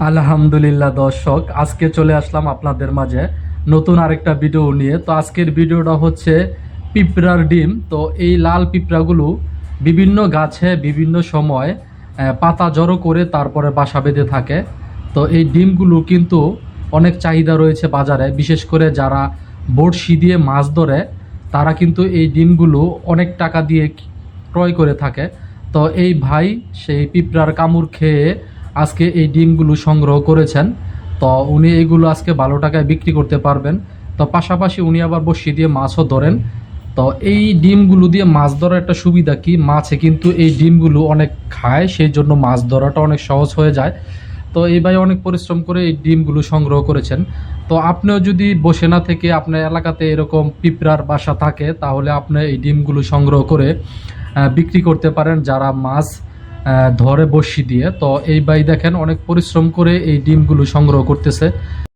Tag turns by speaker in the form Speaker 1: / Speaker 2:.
Speaker 1: আলহামদুলিল্লাহ দর্শক, আজকে চলে আসলাম আপনাদের মাঝে নতুন আরেকটা ভিডিও নিয়ে। তো আজকের ভিডিওটা হচ্ছে পিঁপড়ার ডিম। তো এই লাল পিঁপড়াগুলো বিভিন্ন গাছে বিভিন্ন সময় পাতা জড়ো করে তারপরে বাসা বেঁধে থাকে। তো এই ডিমগুলো কিন্তু অনেক চাহিদা রয়েছে বাজারে, বিশেষ করে যারা বড়শি দিয়ে মাছ ধরে তারা কিন্তু এই ডিমগুলো অনেক টাকা দিয়ে ক্রয় করে থাকে। তো এই ভাই সেই পিঁপড়ার কামড় খেয়ে আজকে এই ডিমগুলো সংগ্রহ করেছেন। তো উনি এইগুলো আজকে ভালো টাকায় বিক্রি করতে পারবেন। তো পাশাপাশি উনি আবার বড়শি দিয়ে মাছও ধরেন। তো এই ডিমগুলো দিয়ে মাছ ধরার একটা সুবিধা কি, মাছে কিন্তু এই ডিমগুলো অনেক খায়, সেই জন্য মাছ ধরাটা অনেক সহজ হয়ে যায়। তো এই ভাই অনেক পরিশ্রম করে এই ডিমগুলো সংগ্রহ করেছেন। তো আপনিও যদি বসে না থেকে আপনার এলাকাতে এরকম পিঁপড়ার বাসা থাকে, তাহলে আপনি এই ডিমগুলো সংগ্রহ করে বিক্রি করতে পারেন যারা মাছ ধরে বড়শি দিয়ে। তো এই ভাই দেখেন অনেক পরিশ্রম করে এই ডিমগুলো সংগ্রহ করতেছে।